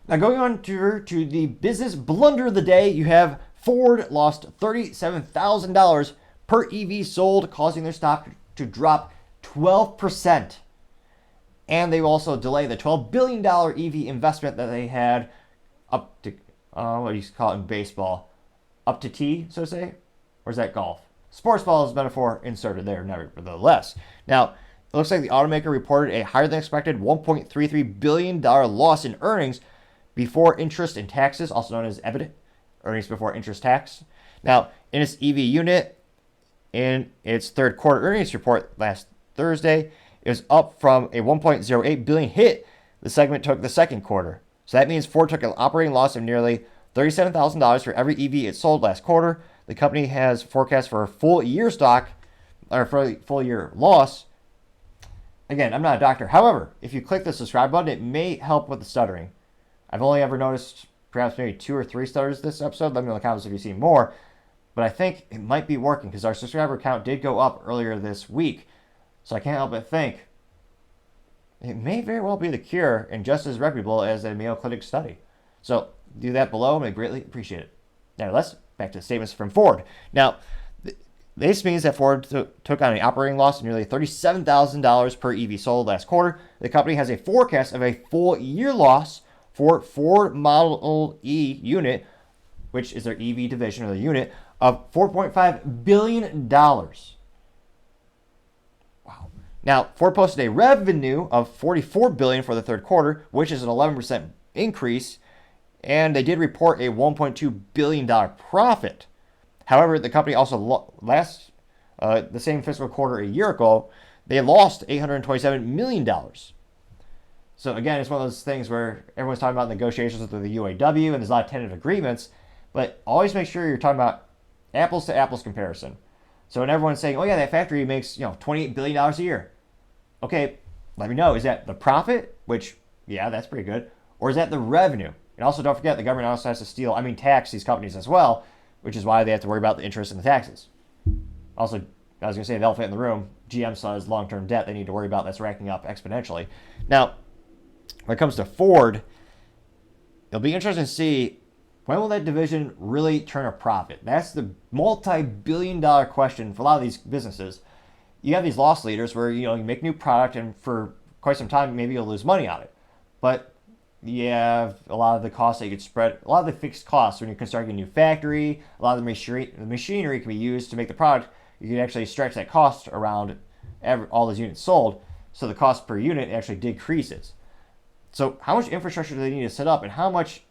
Now, going on to the business blunder of the day, you have Ford lost $37,000 per EV sold, causing their stock to drop 12%. And they also delay the $12 billion EV investment that they had up to, what do you call it in baseball? Up to T, so to say? Or is that golf? Sports ball is metaphor inserted there, nevertheless. Now, it looks like the automaker reported a higher than expected $1.33 billion loss in earnings before interest and taxes, also known as EBITDA, earnings before interest tax. Now, in its EV unit, in its third quarter earnings report last Thursday, it was up from a 1.08 billion hit the segment took the second quarter. So that means Ford took an operating loss of nearly $37,000 for every EV it sold last quarter. The company has forecast for a full year stock, or for a full year loss. Again, I'm not a doctor. However, if you click the subscribe button, it may help with the stuttering. I've only ever noticed perhaps maybe 2 or 3 stutters this episode. Let me know in the comments if you've seen more. But I think it might be working because our subscriber count did go up earlier this week. So I can't help but think it may very well be the cure and just as reputable as a Mayo Clinic study. So do that below and I greatly appreciate it. Now let's back to the statements from Ford. Now, this means that Ford took on an operating loss of nearly $37,000 per EV sold last quarter. The company has a forecast of a full year loss for Ford Model E unit, which is their EV division of the unit, of $4.5 billion. Wow. Now, Ford posted a revenue of $44 billion for the third quarter, which is an 11% increase, and they did report a $1.2 billion profit. However, the company also the same fiscal quarter a year ago, they lost $827 million. So again, it's one of those things where everyone's talking about negotiations with the UAW, and there's a lot of tentative agreements, but always make sure you're talking about apples to apples comparison. So when everyone's saying, oh yeah, that factory makes $28 billion a year. Okay, let me know, is that the profit? Which, yeah, that's pretty good. Or is that the revenue? And also don't forget, the government also has to tax these companies as well, which is why they have to worry about the interest and the taxes. Also, I was going to say the elephant in the room, GM still has long-term debt they need to worry about that's racking up exponentially. Now, when it comes to Ford, it'll be interesting to see when will that division really turn a profit. That's the multi-billion-dollar question for a lot of these businesses. You have these loss leaders where you make new product and for quite some time maybe you'll lose money on it. But you have a lot of the costs that you could spread, a lot of the fixed costs when you're constructing a new factory, a lot of the machinery can be used to make the product. You can actually stretch that cost around all those units sold, so the cost per unit actually decreases. So how much infrastructure do they need to set up, and how much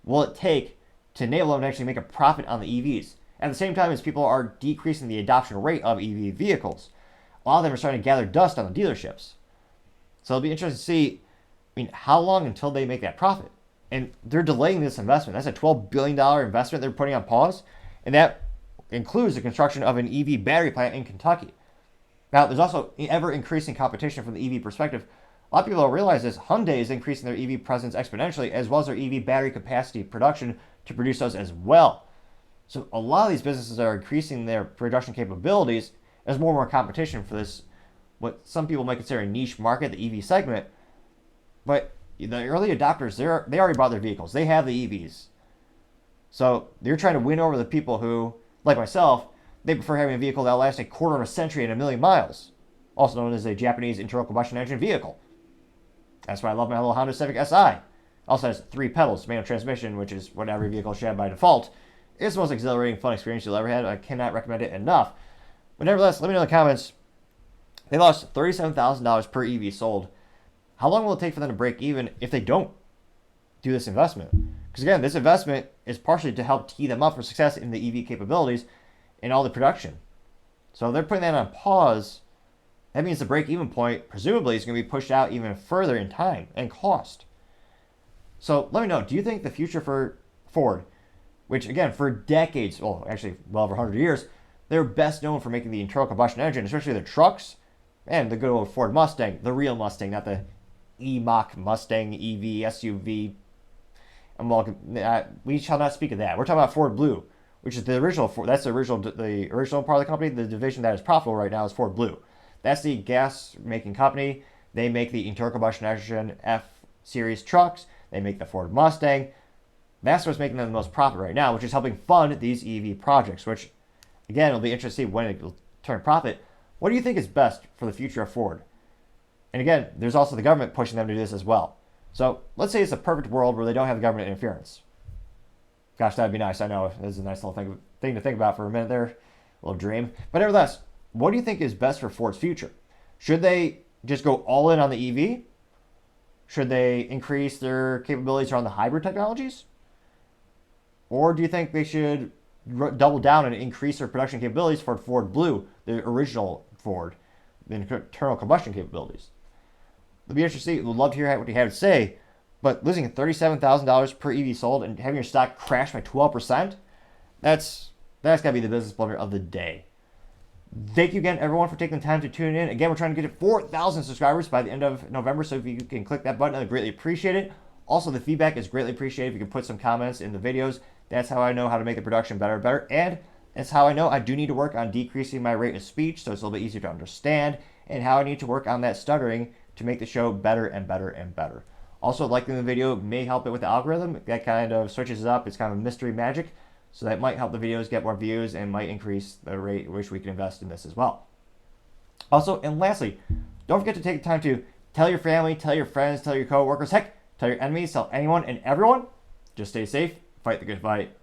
will it take to enable them to actually make a profit on the EVs? At the same time as people are decreasing the adoption rate of EV vehicles, a lot of them are starting to gather dust on the dealerships. So it'll be interesting to see, how long until they make that profit? And they're delaying this investment. That's a $12 billion investment they're putting on pause, and that includes the construction of an EV battery plant in Kentucky. Now, there's also ever-increasing competition from the EV perspective. A lot of people don't realize this. Hyundai is increasing their EV presence exponentially, as well as their EV battery capacity production to produce those as well. So a lot of these businesses are increasing their production capabilities as more and more competition for this, what some people might consider a niche market, the EV segment. But the early adopters, they already bought their vehicles. They have the EVs. So they're trying to win over the people who, like myself, they prefer having a vehicle that lasts a quarter of a century and 1,000,000 miles, also known as a Japanese internal combustion engine vehicle. That's why I love my little Honda Civic Si. Also has 3 pedals, manual transmission, which is what every vehicle should have by default. It's the most exhilarating, fun experience you'll ever have. I cannot recommend it enough. But nevertheless, let me know in the comments. They lost $37,000 per EV sold. How long will it take for them to break even if they don't do this investment? Because again, this investment is partially to help tee them up for success in the EV capabilities and all the production. So they're putting that on pause. That means the break-even point presumably is going to be pushed out even further in time and cost. So let me know, do you think the future for Ford, which again, for decades, well actually well over 100 years, they're best known for making the internal combustion engine, especially the trucks, and the good old Ford Mustang, the real Mustang, not the E-Mach Mustang EV SUV. We shall not speak of that. We're talking about Ford Blue, which is the original Ford. That's the original part of the company. The division that is profitable right now is Ford Blue. That's the gas-making company. They make the internal combustion engine F-Series trucks. They make the Ford Mustang. That's what's making them the most profit right now, which is helping fund these EV projects, which, again, it'll be interesting when it will turn profit. What do you think is best for the future of Ford? And again, there's also the government pushing them to do this as well. So let's say it's a perfect world where they don't have the government interference. Gosh, that'd be nice. I know this is a nice little thing to think about for a minute there, a little dream. But nevertheless, what do you think is best for Ford's future? Should they just go all in on the EV? Should they increase their capabilities around the hybrid technologies? Or do you think they should double down and increase their production capabilities for Ford Blue, the original Ford, the internal combustion capabilities? It'll be interesting. We'd love to hear what you have to say. But losing $37,000 per EV sold and having your stock crash by 12%, that's got to be the business blunder of the day. Thank you again, everyone, for taking the time to tune in. Again, we're trying to get to 4,000 subscribers by the end of November, so if you can click that button, I'd greatly appreciate it. Also, the feedback is greatly appreciated. If you can put some comments in the videos, that's how I know how to make the production better and better. And it's how I know I do need to work on decreasing my rate of speech so it's a little bit easier to understand, and how I need to work on that stuttering to make the show better and better and better. Also, liking the video may help it with the algorithm. That kind of switches it up. It's kind of mystery magic. So that might help the videos get more views and might increase the rate at which we can invest in this as well. Also, and lastly, don't forget to take the time to tell your family, tell your friends, tell your coworkers, heck, tell your enemies, tell anyone and everyone. Just stay safe, fight the good fight.